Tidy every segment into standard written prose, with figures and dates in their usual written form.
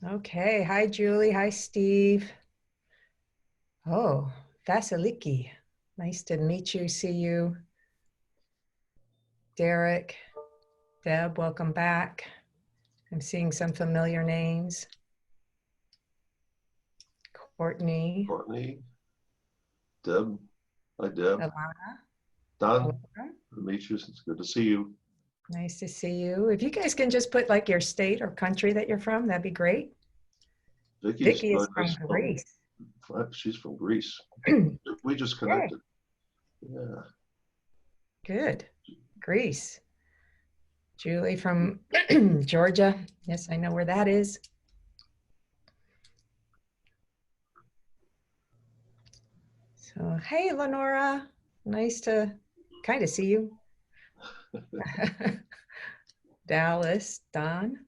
Okay. Hi, Julie. Hi, Steve. Oh, Vasiliki. Nice to meet you, see you. Derek, Deb, welcome back. I'm seeing some familiar names. Courtney, Courtney, Deb. Hi, Deb. Alana, Don, Laura. Demetrius, it's good to see you. Nice to see you. If you guys can just put like your state or country that you're from, that'd be great. Vicky's Vicky is joined from us from, Greece. she's from Greece. We just Okay, connected. Yeah. good. Greece. Julie from Georgia. Yes, I know where that is. So, hey, Lenora. Nice to kind of see you. Dallas, Don.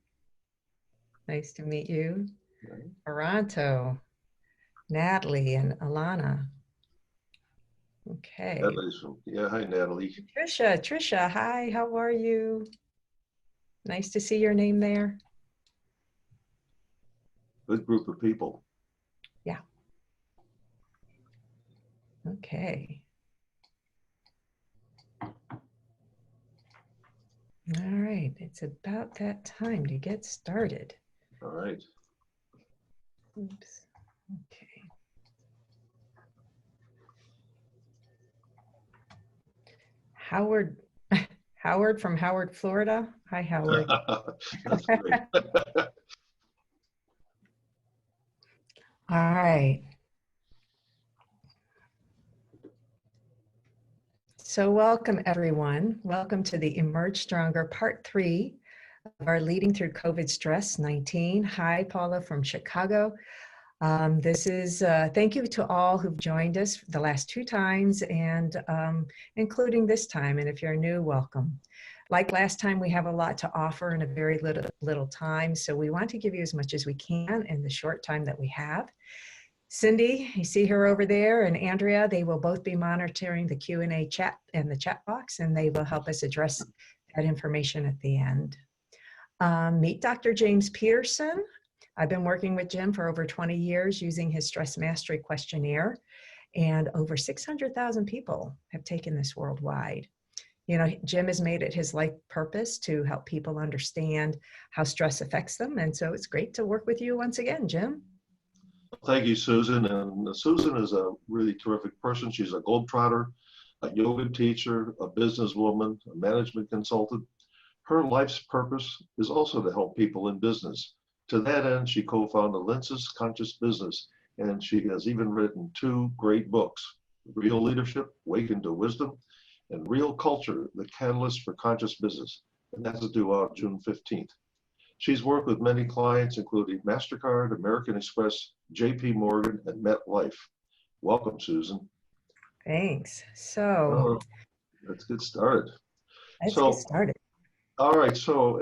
Nice to meet you. Toronto, Natalie, and Alana. Okay. Natalie's from, yeah, hi, Natalie. Trisha, hi, how are you? Nice to see your name there. Good group of people. Yeah. Okay. All right. It's about that time to get started. All right. Oops. Okay. Howard, Howard from Howard, Florida. Hi, Howard. That's great. All right. So welcome, everyone. Welcome to the Emerge Stronger Part 3 of our Leading Through COVID Stress-19. Hi, Paula from Chicago. Thank you to all who've joined us the last 2 times and including this time. And if you're new, welcome. Like last time, we have a lot to offer in a very little time. So we want to give you as much as we can in the short time that we have. Cindy, you see her over there, and Andrea, they will both be monitoring the Q&A chat and the chat box, and they will help us address that information at the end. Meet Dr. James Peterson. I've been working with Jim for over 20 years using his stress mastery questionnaire, and over 600,000 people have taken this worldwide. You know, Jim has made it his life purpose to help people understand how stress affects them, and so it's great to work with you once again, Jim. Thank you, Susan. And Susan is a really terrific person. She's a globetrotter, a yoga teacher, a businesswoman, a management consultant. Her life's purpose is also to help people in business. To that end, she co-founded Linceis Conscious Business, and she has even written 2 great books, Real Leadership, Awaken to Wisdom, and Real Culture, The Catalyst for Conscious Business. And that's due out June 15th. She's worked with many clients, including MasterCard, American Express, JP Morgan, and MetLife. Welcome, Susan. Thanks. So Let's get started. let's get So, started. all right, so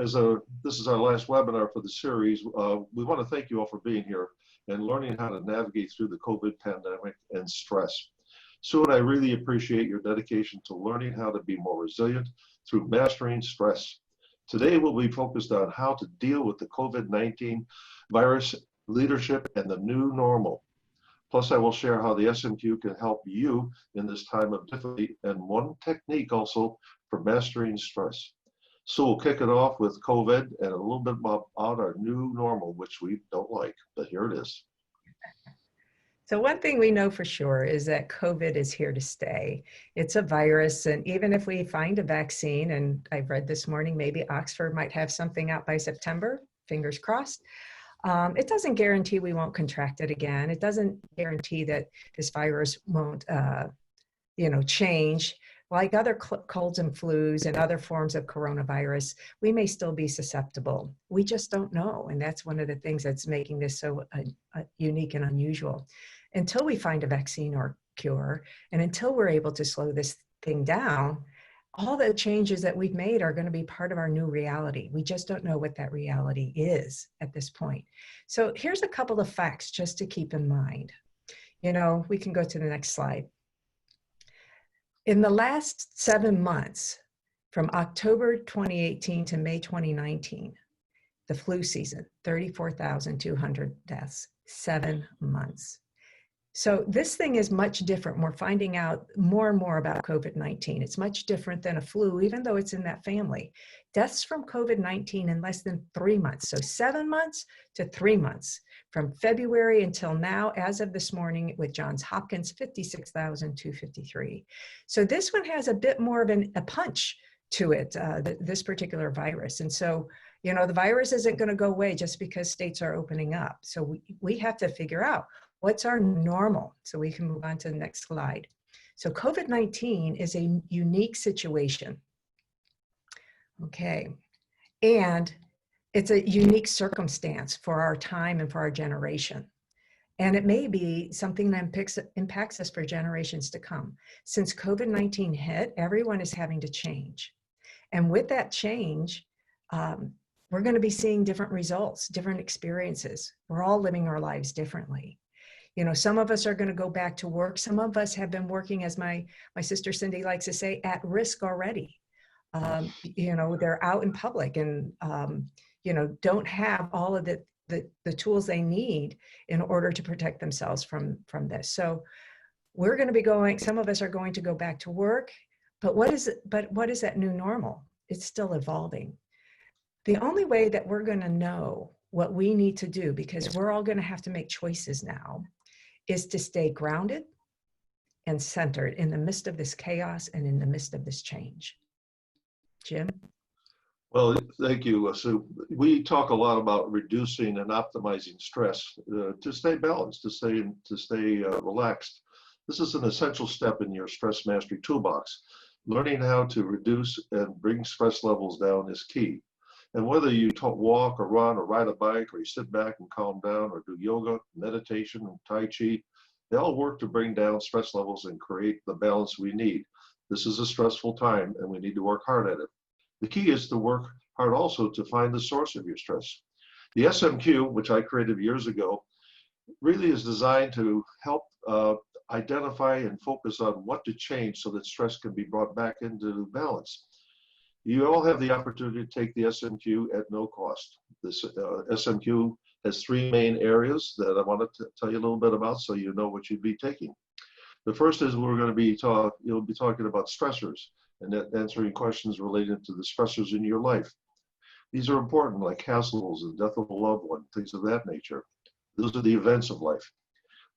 this is our last webinar for the series, we want to thank you all for being here and learning how to navigate through the COVID pandemic and stress. Sue and I really appreciate your dedication to learning how to be more resilient through mastering stress. Today, we'll be focused on how to deal with the COVID-19 virus, leadership, and the new normal. Plus, I will share how the SMQ can help you in this time of difficulty and one technique also for mastering stress. So we'll kick it off with COVID and a little bit about our new normal, which we don't like, but here it is. So one thing we know for sure is that COVID is here to stay. It's a virus, and even if we find a vaccine, and I've read this morning, maybe Oxford might have something out by September, fingers crossed, it doesn't guarantee we won't contract it again. It doesn't guarantee that this virus won't, change. Like other colds and flus and other forms of coronavirus, we may still be susceptible. We just don't know. And that's one of the things that's making this so unique and unusual. Until we find a vaccine or cure, and until we're able to slow this thing down, all the changes that we've made are going to be part of our new reality. We just don't know what that reality is at this point. So here's a couple of facts just to keep in mind. You know, we can go to the next slide. In the last 7 months, from October 2018 to May 2019, The flu season, 34,200 deaths, 7 months. So this thing is much different. We're finding out more and more about COVID-19. It's much different than a flu, even though it's in that family. Deaths from COVID-19 in less than 3 months. So 7 months to 3 months from February until now, as of this morning with Johns Hopkins, 56,253. So this one has a bit more of a punch to it, this particular virus. And so, you know, the virus isn't going to go away just because states are opening up. So we have to figure out what's our normal? So we can move on to the next slide. So COVID-19 is a unique situation. Okay. And it's a unique circumstance for our time and for our generation. And it may be something that impacts us for generations to come. Since COVID-19 hit, everyone is having to change. And with that change, we're going to be seeing different results, different experiences. We're all living our lives differently. You know, some of us are going to go back to work. Some of us have been working, as my sister Cindy likes to say, at risk already. You know, they're out in public and, you know, don't have all of the tools they need in order to protect themselves from this. So we're going to be going, some of us are going to go back to work, but what is that new normal? It's still evolving. The only way that we're going to know what we need to do, because we're all going to have to make choices now, is to stay grounded and centered in the midst of this chaos and in the midst of this change. Jim? Well, thank you, Sue. We talk a lot about reducing and optimizing stress to stay balanced, to stay relaxed. This is an essential step in your stress mastery toolbox. Learning how to reduce and bring stress levels down is key. And whether you walk or run or ride a bike, or you sit back and calm down, or do yoga, meditation, and Tai Chi, they all work to bring down stress levels and create the balance we need. This is a stressful time, and we need to work hard at it. The key is to work hard also to find the source of your stress. The SMQ, which I created years ago, really is designed to help identify and focus on what to change so that stress can be brought back into balance. You all have the opportunity to take the SMQ at no cost. This SMQ has 3 main areas that I wanted to tell you a little bit about so you know what you'd be taking. The first is we're going to be you'll be talking about stressors and answering questions related to the stressors in your life. These are important, like hassles and death of a loved one, things of that nature. Those are the events of life.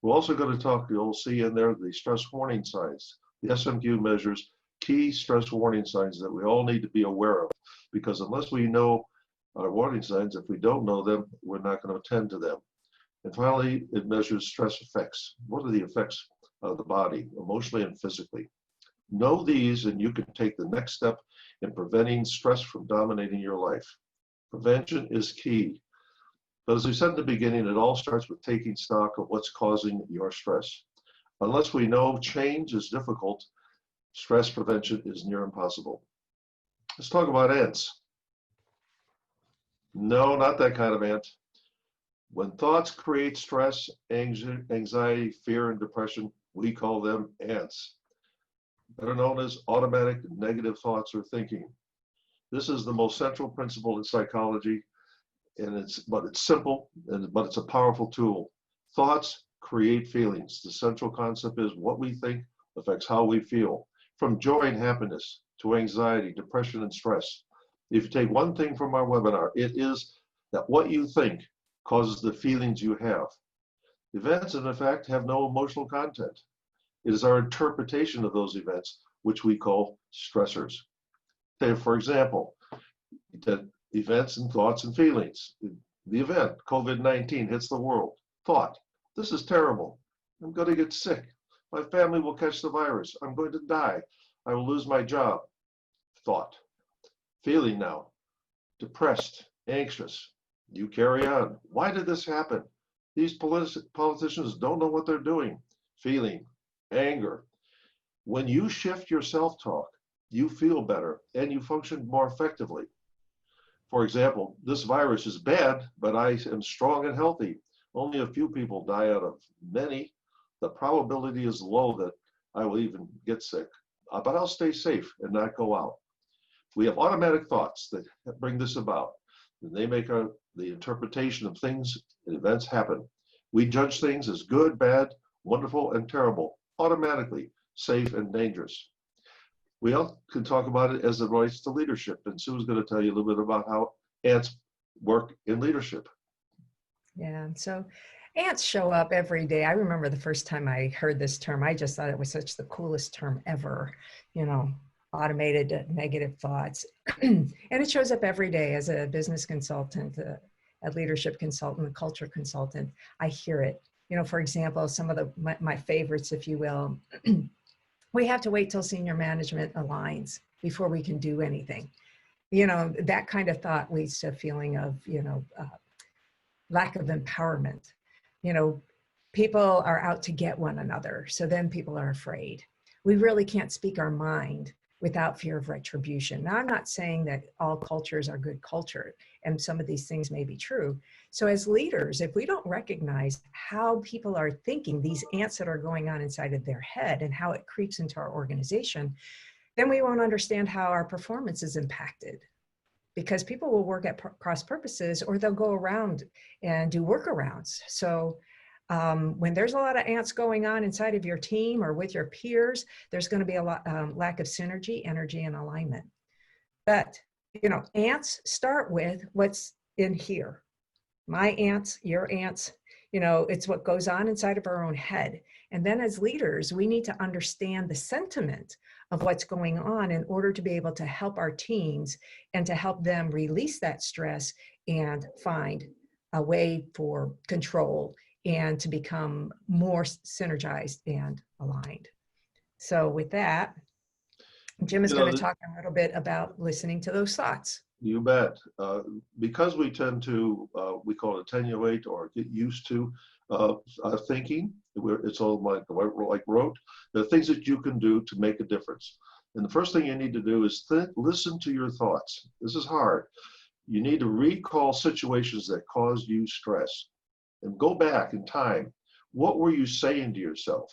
We're also going to talk, you'll see in there, the stress warning signs. The SMQ measures key stress warning signs that we all need to be aware of, because unless we know our warning signs, if we don't know them, we're not going to attend to them. And finally, it measures stress effects. What are the effects of the body, emotionally and physically? Know these, and you can take the next step in preventing stress from dominating your life. Prevention is key. But as we said in the beginning, it all starts with taking stock of what's causing your stress. Unless we know change is difficult, stress prevention is near impossible. Let's talk about ants. No, not that kind of ant. When thoughts create stress, anxiety, fear, and depression, we call them ants, better known as automatic negative thoughts or thinking. This is the most central principle in psychology, and it's simple, but it's a powerful tool. Thoughts create feelings. The central concept is what we think affects how we feel, from joy and happiness to anxiety, depression, and stress. If you take one thing from our webinar, it is that what you think causes the feelings you have. Events, in effect, have no emotional content. It is our interpretation of those events, which we call stressors. Say, for example, that events and thoughts and feelings. The event, COVID-19, hits the world. Thought, this is terrible. I'm going to get sick. My family will catch the virus. I'm going to die. I will lose my job. Thought. Feeling now, depressed, anxious. You carry on. Why did this happen? These politicians don't know what they're doing. Feeling, anger. When you shift your self-talk, you feel better and you function more effectively. For example, this virus is bad, but I am strong and healthy. Only a few people die out of many. The probability is low that I will even get sick, but I'll stay safe and not go out. We have automatic thoughts that bring this about. And they make the interpretation of things and events happen. We judge things as good, bad, wonderful, and terrible, automatically, safe and dangerous. We all can talk about it as it relates to leadership, and Sue's going to tell you a little bit about how ants work in leadership. Yeah, so ants show up every day. I remember the first time I heard this term, I just thought it was such the coolest term ever, you know, automated negative thoughts. And it shows up every day as a business consultant, a leadership consultant, a culture consultant. I hear it. You know, for example, some of my favorites, if you will, we have to wait till senior management aligns before we can do anything. You know, that kind of thought leads to a feeling of, lack of empowerment. You know, people are out to get one another. So then people are afraid. We really can't speak our mind without fear of retribution. Now, I'm not saying that all cultures are good culture, and some of these things may be true. So as leaders, if we don't recognize how people are thinking, these ants that are going on inside of their head and how it creeps into our organization, then we won't understand how our performance is impacted. Because people will work at cross purposes, or they'll go around and do workarounds. So when there's a lot of ants going on inside of your team or with your peers, there's going to be a lot lack of synergy, energy, and alignment. But ants start with what's in here. My ants, your ants. It's what goes on inside of our own head. And then as leaders, we need to understand the sentiment of what's going on in order to be able to help our teams and to help them release that stress and find a way for control and to become more synergized and aligned. So with that, Jim is going to talk a little bit about listening to those thoughts. You bet. Because we tend to, we call it attenuate or get used to thinking, it's all like rote. There are things that you can do to make a difference. And the first thing you need to do is listen to your thoughts. This is hard. You need to recall situations that caused you stress and go back in time. What were you saying to yourself?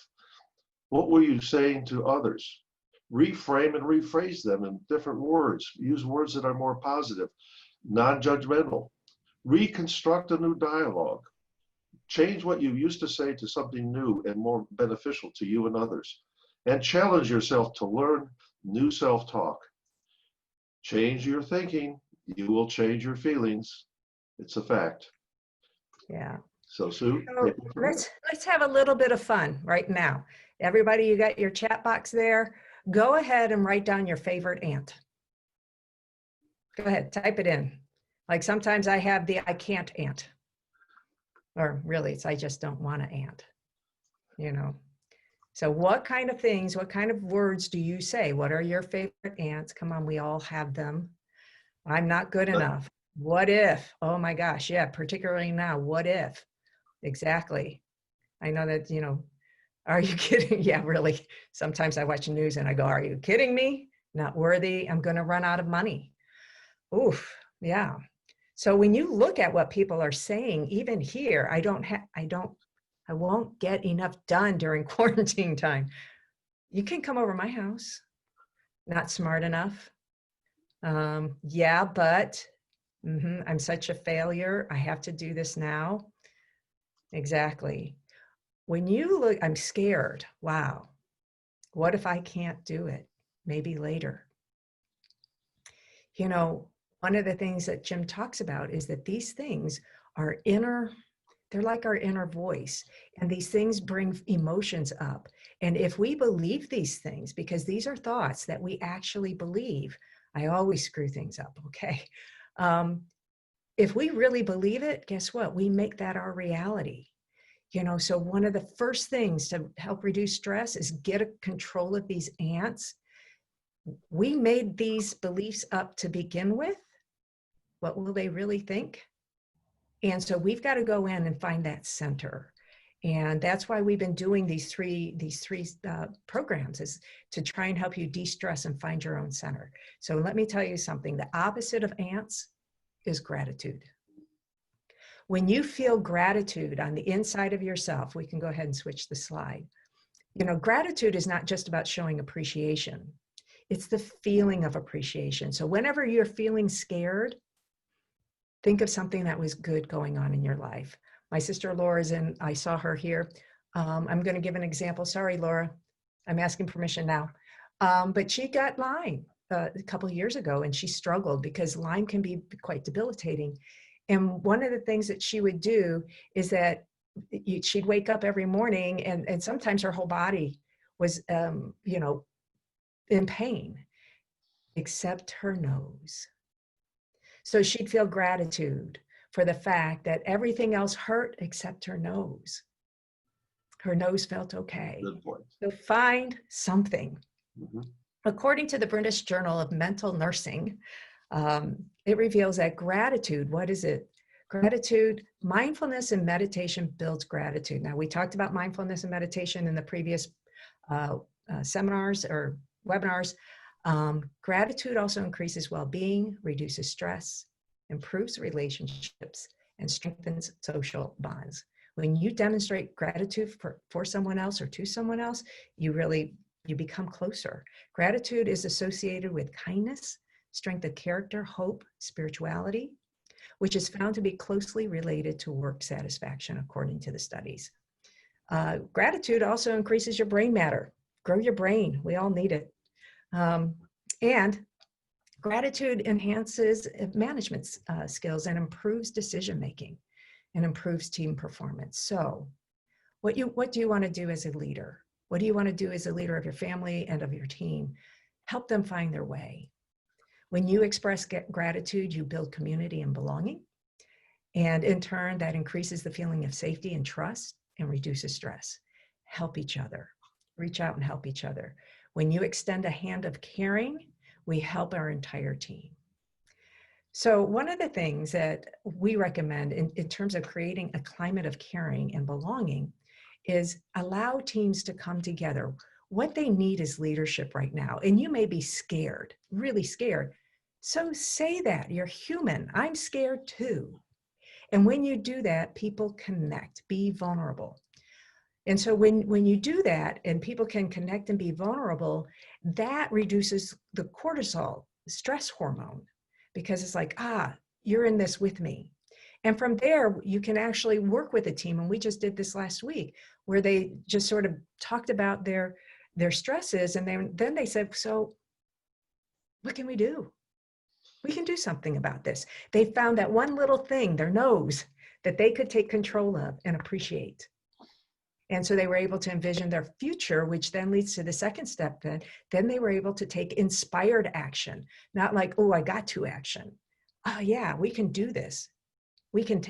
What were you saying to others? Reframe and rephrase them in different words. Use words that are more positive, non-judgmental. Reconstruct a new dialogue. Change what you used to say to something new and more beneficial to you and others. And challenge yourself to learn new self-talk. Change your thinking, you will change your feelings. It's a fact. Yeah. So Sue, so let's have a little bit of fun right now. Everybody, you got your chat box there. Go ahead and write down your favorite ant. Go ahead, type it in. Like sometimes I have the I can't ant. Or really, it's I just don't want to ant. So what kind of things, what kind of words do you say? What are your favorite ants? Come on, we all have them. I'm not good enough. What if? Oh my gosh, yeah, particularly now, what if? Exactly. I know that, are you kidding? Yeah, really. Sometimes I watch the news and I go, are you kidding me? Not worthy. I'm going to run out of money. Oof. Yeah. So when you look at what people are saying, even here, I won't get enough done during quarantine time. You can come over my house. Not smart enough. Yeah, but I'm such a failure. I have to do this now. Exactly. When you look, I'm scared. Wow. What if I can't do it? Maybe later. One of the things that Jim talks about is that these things are they're like our inner voice. And these things bring emotions up. And if we believe these things, because these are thoughts that we actually believe, I always screw things up, okay? If we really believe it, guess what? We make that our reality. So one of the first things to help reduce stress is get a control of these ants. We made these beliefs up to begin with. What will they really think? And so we've got to go in and find that center. And that's why we've been doing these three programs, is to try and help you de-stress and find your own center. So let me tell you something. The opposite of ants is gratitude. When you feel gratitude on the inside of yourself, we can go ahead and switch the slide. Gratitude is not just about showing appreciation. It's the feeling of appreciation. So whenever you're feeling scared, Think of something that was good going on in your life. My sister Laura's in, I saw her here. I'm going to give an example. Sorry, Laura, I'm asking permission now. But she got Lyme a couple of years ago, and she struggled because Lyme can be quite debilitating. And one of the things that she would do is that she'd wake up every morning, and sometimes her whole body was, in pain, except her nose. So she'd feel gratitude for the fact that everything else hurt except her nose. Her nose felt okay. Good point. So find something. Mm-hmm. According to the British Journal of Mental Nursing, it reveals that gratitude, what is it? Gratitude, mindfulness and meditation builds gratitude. Now, we talked about mindfulness and meditation in the previous seminars or webinars. Gratitude also increases well-being, reduces stress, improves relationships, and strengthens social bonds. When you demonstrate gratitude for someone else or to someone else, you become closer. Gratitude is associated with kindness, strength of character, hope, spirituality, which is found to be closely related to work satisfaction, according to the studies. Gratitude also increases your brain matter. Grow your brain. We all need it. And gratitude enhances management skills and improves decision-making and improves team performance. So what do you want to do as a leader? What do you want to do as a leader of your family and of your team? Help them find their way. When you express gratitude, you build community and belonging. And in turn, that increases the feeling of safety and trust and reduces stress. Help each other. Reach out and help each other. When you extend a hand of caring, we help our entire team. So one of the things that we recommend in terms of creating a climate of caring and belonging is allow teams to come together. What they need is leadership right now. And you may be scared, really scared. So say that. You're human. I'm scared too. And when you do that, people connect, be vulnerable. And so when you do that and people can connect and be vulnerable, that reduces the cortisol, stress hormone, because it's like, you're in this with me. And from there, you can actually work with a team. And we just did this last week where they just sort of talked about their stresses. And then they said, so what can we do? We can do something about this. They found that one little thing, their nose, that they could take control of and appreciate. And so they were able to envision their future, which then leads to the second step. Then they were able to take inspired action, not like, oh, I got to action. Oh yeah, we can do this. We can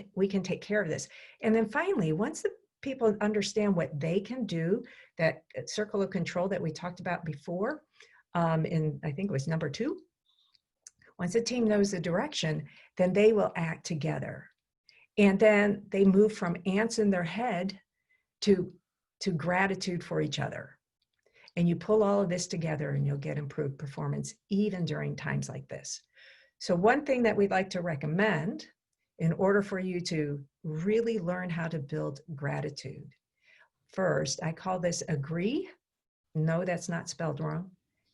take care of this. And then finally, once the people understand what they can do, that circle of control that we talked about before, in I think it was number 2, once a team knows the direction, then they will act together. And then they move from ants in their head to gratitude for each other. And you pull all of this together and you'll get improved performance even during times like this. So one thing that we'd like to recommend in order for you to really learn how to build gratitude, first, I call this agree. No, that's not spelled wrong.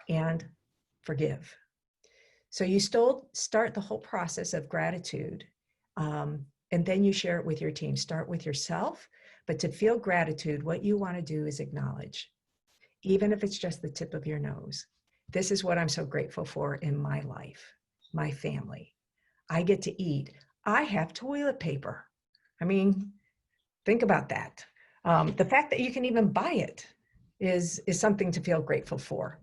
And forgive. So you start the whole process of gratitude, and then you share it with your team. Start with yourself, but to feel gratitude, what you want to do is acknowledge, even if it's just the tip of your nose. This is what I'm so grateful for in my life, my family. I get to eat. I have toilet paper. I mean, think about that. The fact that you can even buy it is something to feel grateful for.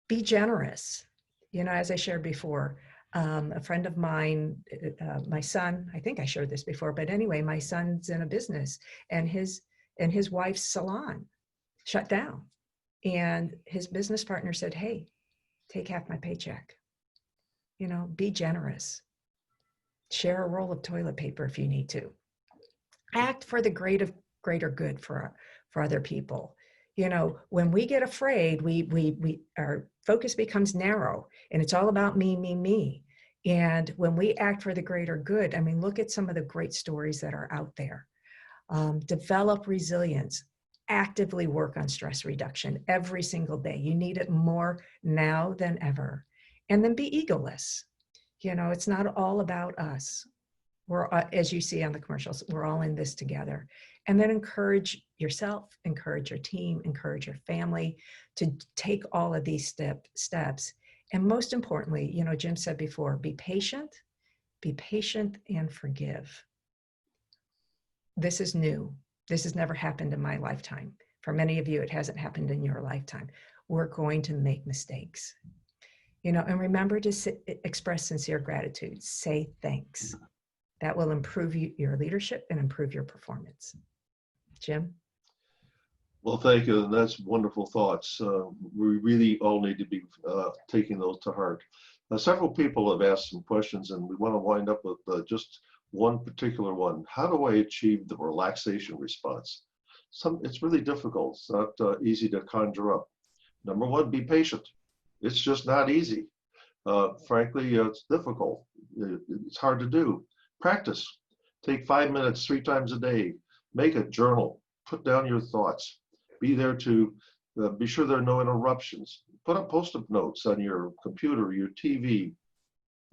Be generous. You know, as I shared before, a friend of mine, my son, I think I shared this before, but anyway, my son's in a business and his wife's salon shut down. And his business partner said, hey, take half my paycheck. You know, be generous. Share a roll of toilet paper if you need to. Act for the greater good for other people. You know, when we get afraid, our focus becomes narrow and it's all about me, me, me. And when we act for the greater good, I mean, look at some of the great stories that are out there. Develop resilience, actively work on stress reduction every single day. You need it more now than ever. And then be egoless. You know, it's not all about us. We're, as you see on the commercials, we're all in this together. And then encourage yourself, encourage your team, encourage your family to take all of these steps. And most importantly, you know, Jim said before, be patient and forgive. This is new. This has never happened in my lifetime. For many of you, it hasn't happened in your lifetime. We're going to make mistakes. You know, and remember to express sincere gratitude. Say thanks. That will improve your leadership and improve your performance. Jim? Well, thank you. And that's wonderful thoughts. We really all need to be taking those to heart. Several people have asked some questions, and we want to wind up with just one particular one. How do I achieve the relaxation response? It's really difficult. It's not easy to conjure up. Number one, be patient. It's just not easy. Frankly, it's difficult. It's hard to do. Practice. Take 5 minutes 3 times a day. Make a journal. Put down your thoughts. Be there to be sure there are no interruptions. Put up post-it notes on your computer, your TV,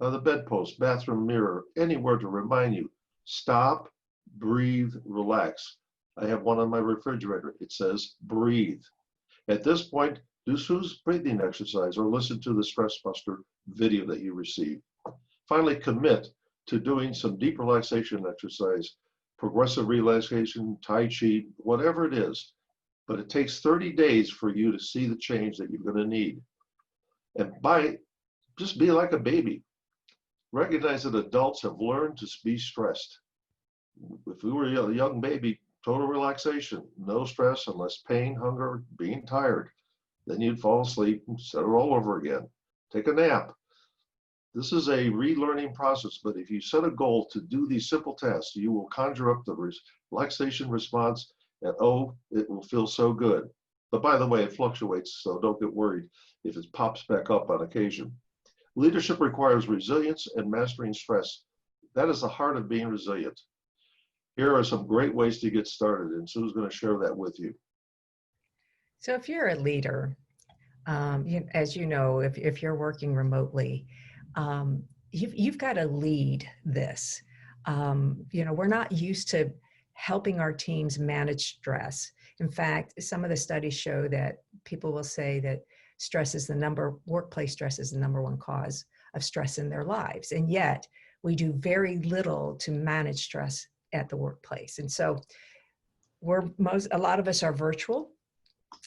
the bedpost, bathroom mirror, anywhere to remind you. Stop, breathe, relax. I have one on my refrigerator. It says breathe. At this point, do Sue's breathing exercise or listen to the Stress Buster video that you receive. Finally, commit to doing some deep relaxation exercise, progressive relaxation, Tai Chi, whatever it is. But it takes 30 days for you to see the change that you're going to need. And just be like a baby. Recognize that adults have learned to be stressed. If we were a young baby, total relaxation, no stress unless pain, hunger, being tired. Then you'd fall asleep and start it all over again. Take a nap. This is a relearning process, but if you set a goal to do these simple tasks, you will conjure up the relaxation response, and oh, it will feel so good. But by the way, it fluctuates, so don't get worried if it pops back up on occasion. Leadership requires resilience and mastering stress. That is the heart of being resilient. Here are some great ways to get started, and Sue's going to share that with you. So if you're a leader, as you know, if you're working remotely, you've got to lead this. You know, we're not used to helping our teams manage stress. In fact, some of the studies show that people will say that workplace stress is the number 1 cause of stress in their lives. And yet we do very little to manage stress at the workplace. And so a lot of us are virtual.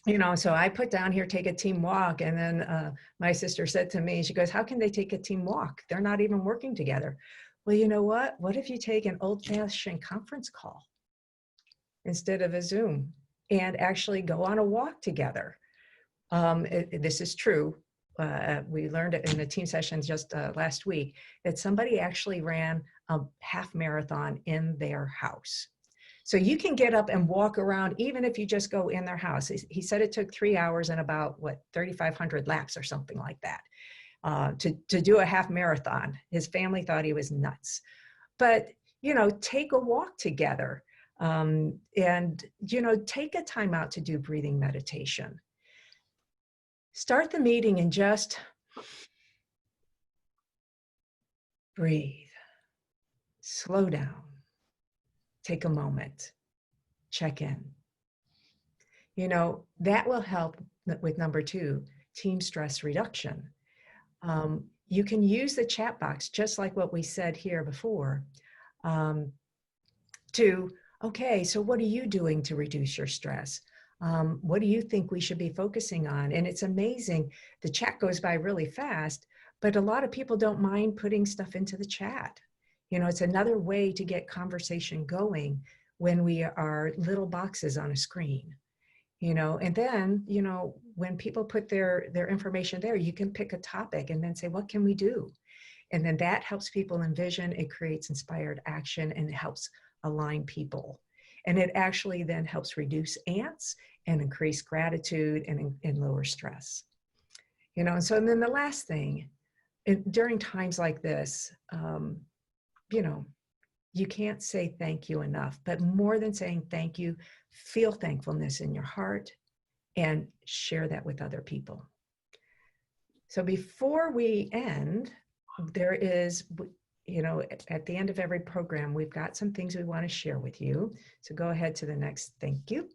You know, so I put down here, take a team walk. And then my sister said to me, she goes, how can they take a team walk? They're not even working together. Well, you know what? What if you take an old-fashioned conference call instead of a Zoom and actually go on a walk together? This is true. We learned it in a team session just last week that somebody actually ran a half marathon in their house. So you can get up and walk around, even if you just go in their house. He said it took 3 hours and about 3,500 laps or something like that to do a half marathon. His family thought he was nuts. But, you know, take a walk together and, you know, take a time out to do breathing meditation. Start the meeting and just breathe, slow down, take a moment, check in. You know, that will help with number 2, team stress reduction. You can use the chat box, just like what we said here before, okay, so what are you doing to reduce your stress? What do you think we should be focusing on? And it's amazing. The chat goes by really fast, but a lot of people don't mind putting stuff into the chat. You know, it's another way to get conversation going when we are little boxes on a screen, you know, and then, you know, when people put their information there, you can pick a topic and then say, what can we do? And then that helps people envision, it creates inspired action, and it helps align people. And it actually then helps reduce ants and increase gratitude and lower stress. You know, and so and then the last thing, during times like this, you know, you can't say thank you enough, but more than saying thank you, feel thankfulness in your heart and share that with other people. So before we end, there is, you know, at the end of every program, we've got some things we want to share with you. So go ahead to the next. Thank you.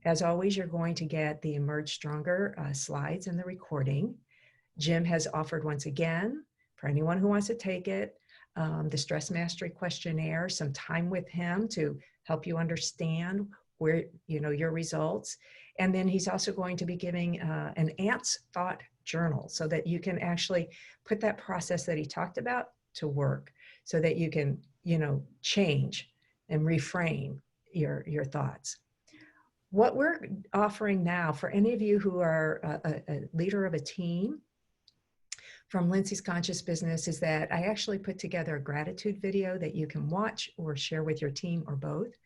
As always, you're going to get the Emerge Stronger slides and the recording. Jim has offered once again, for anyone who wants to take it, the Stress Mastery Questionnaire, some time with him to help you understand where, you know, your results. And then he's also going to be giving an ANTS thought journal so that you can actually put that process that he talked about to work so that you can, you know, change and reframe your thoughts. What we're offering now for any of you who are a leader of a team from Linceis Conscious Business is that I actually put together a gratitude video that you can watch or share with your team or both.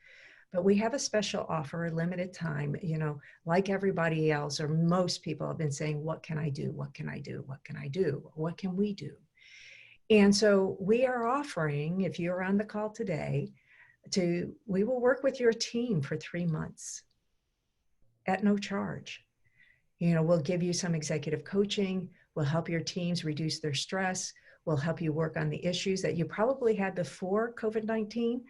But we have a special offer, a limited time, you know, like everybody else or most people have been saying, what can I do? What can I do? What can I do? What can we do? And so we are offering, if you're on the call today, we will work with your team for 3 months at no charge. You know, we'll give you some executive coaching. We'll help your teams reduce their stress. We'll help you work on the issues that you probably had before COVID-19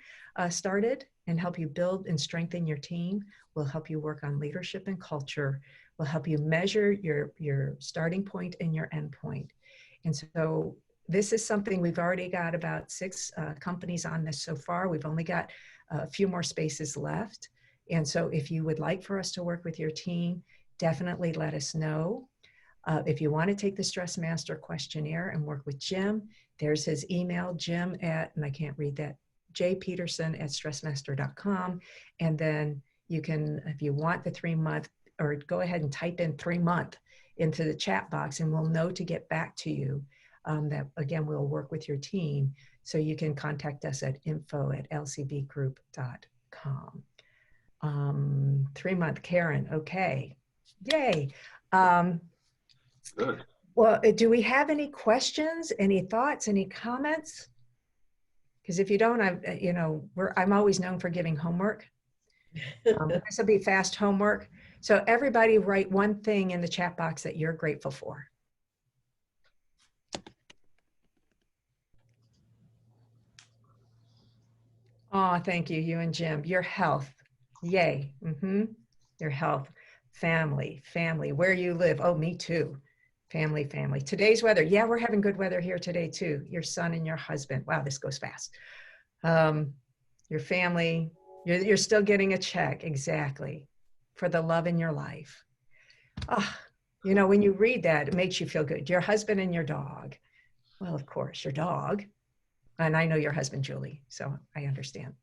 started and help you build and strengthen your team. We'll help you work on leadership and culture. We'll help you measure your starting point and your end point. And so this is something we've already got about 6 companies on this so far. We've only got a few more spaces left. And so if you would like for us to work with your team, definitely let us know. If you want to take the Stress Master questionnaire and work with Jim, there's his email, Jim at, and I can't read that, jpeterson@stressmaster.com. And then you can, if you want the 3-month, or go ahead and type in 3-month into the chat box and we'll know to get back to you. That again, we'll work with your team. So you can contact us at info@lcbgroup.com. 3-month, Karen, okay. Yay. Good. Well, do we have any questions, any thoughts, any comments? Because if you don't, I'm always known for giving homework. This will be fast homework. So everybody write one thing in the chat box that you're grateful for. Oh, thank you, you and Jim. Your health. Yay. Your health. Family, where you live. Oh, me too. Family. Today's weather. Yeah, we're having good weather here today too. Your son and your husband. Wow, this goes fast. Your family. You're still getting a check. Exactly. For the love in your life. Oh, you know, when you read that, it makes you feel good. Your husband and your dog. Well, of course, your dog. And I know your husband, Julie, so I understand.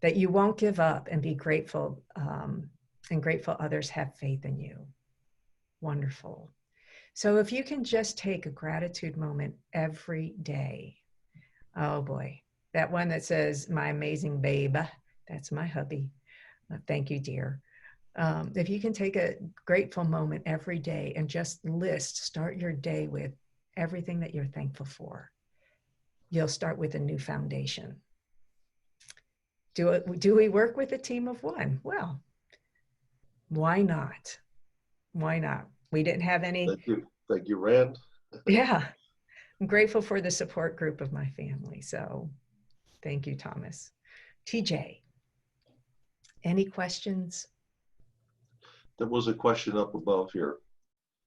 That you won't give up and be grateful, and grateful others have faith in you. Wonderful. So if you can just take a gratitude moment every day. Oh boy, that one that says, my amazing babe, that's my hubby. Thank you, dear. If you can take a grateful moment every day and just start your day with everything that you're thankful for. You'll start with a new foundation. Do we work with a team of one? Well, why not? Why not? We didn't have any. Thank you, Rand. Yeah, I'm grateful for the support group of my family. So thank you, Thomas. TJ, any questions? There was a question up above here.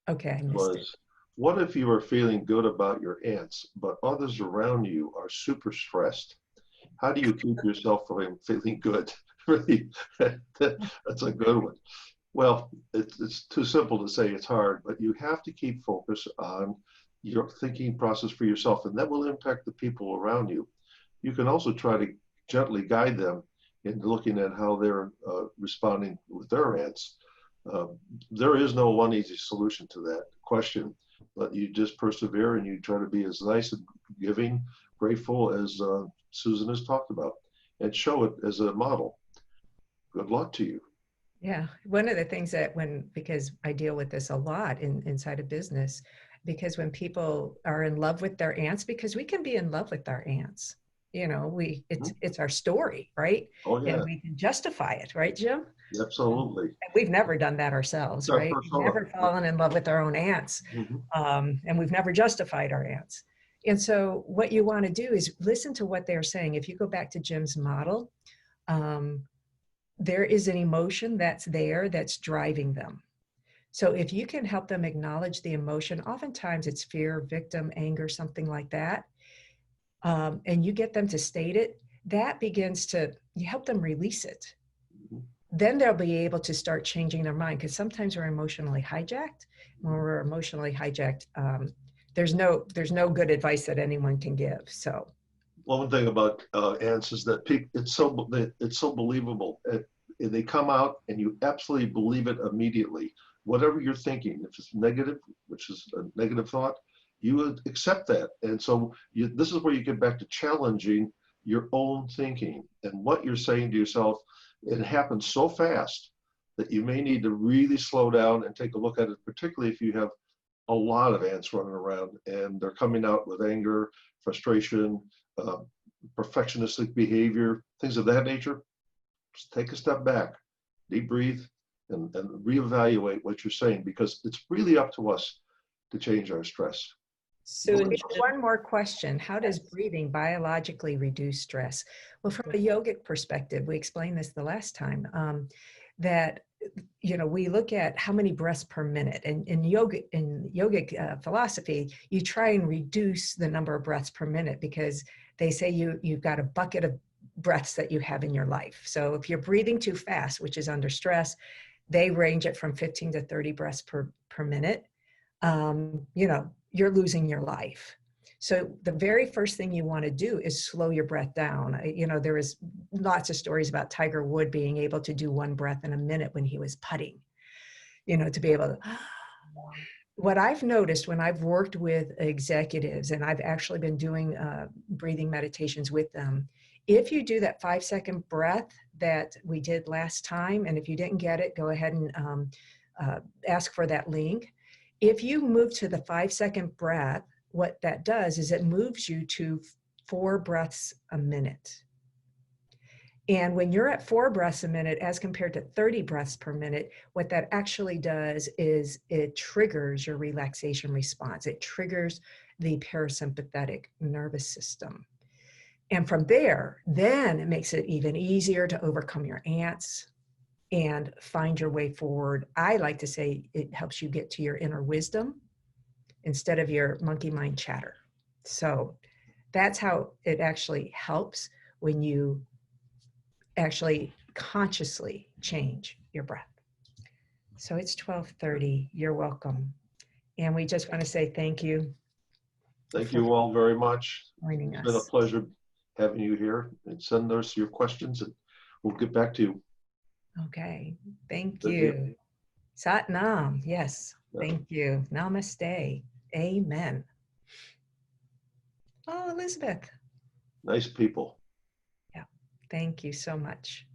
Okay, I missed it. What if you are feeling good about your ants, but others around you are super stressed? How do you keep yourself from feeling good? Really, that's a good one. Well, it's too simple to say it's hard, but you have to keep focus on your thinking process for yourself, and that will impact the people around you. You can also try to gently guide them in looking at how they're responding with their ants. There is no one easy solution to that question, but you just persevere and you try to be as nice and giving, grateful as Susan has talked about, and show it as a model. Good luck to you. Yeah, one of the things that because I deal with this a lot inside of business, because when people are in love with their ants, because we can be in love with our ants, You know, Mhm. it's our story, right? Oh, And yeah, we can justify it, right, Jim? absolutely. And we've never done that It's ourselves, our right? We've persona. never fallen in love with our own ants, Mhm. and we've never justified our ants. And so, what you want to do is listen to what they're saying. If you go back to Jim's model, um, there is an emotion that's there that's driving them. So, if you can help them acknowledge the emotion, oftentimes it's fear, victim, anger, something like that, and you get them to state it, that begins to, you help them release it. Mhm. Then they'll be able to start changing their mind, because sometimes we're emotionally hijacked. When Mhm. we're emotionally hijacked, there's no good advice that anyone can give. So One thing about ants is that it's so believable. And they come out and you absolutely believe it immediately. Whatever you're thinking, if it's negative, which is a negative thought, you would accept that. And so this is where you get back to challenging your own thinking and what you're saying to yourself. It happens so fast that you may need to really slow down and take a look at it, particularly if you have a lot of ants running around and they're coming out with anger, frustration, uh, perfectionistic behavior, things of that nature. Just take a step back, deep breathe, and reevaluate what you're saying, because it's really up to us to change our stress. So, Jim, one more question. How does breathing biologically reduce stress? Well, from a yogic perspective, we explained this the last time, that, you know, we look at how many breaths per minute. And in yogic philosophy, you try and reduce the number of breaths per minute, because they say you've got a bucket of breaths that you have in your life. So if you're breathing too fast, which is under stress, they range it from 15 to 30 breaths per minute. You know, you're losing your life. So the very first thing you want to do is slow your breath down. You know, there is lots of stories about Tiger Woods being able to do one breath in a minute when he was putting, you know, to be able to. What I've noticed when I've worked with executives, and I've actually been doing breathing meditations with them, if you do that 5-second breath that we did last time, and if you didn't get it, go ahead and ask for that link. If you move to the 5-second breath, what that does is it moves you to 4 breaths a minute. And when you're at 4 breaths a minute as compared to 30 breaths per minute, what that actually does is it triggers your relaxation response. It triggers the parasympathetic nervous system. And from there, then it makes it even easier to overcome your ants and find your way forward. I like to say it helps you get to your inner wisdom instead of your monkey mind chatter. So that's how it actually helps, when you actually consciously change your breath. So it's 12:30. You're welcome. And we just want to say thank you Thank for you all very much. joining It's been a us. pleasure having you here, and send us your questions and we'll get back to you. Okay. Thank Good deal. you. Sat Nam. Yes. Yeah. Thank you. Namaste. Amen. Oh, Elizabeth. Nice people. Yeah. Thank you so much.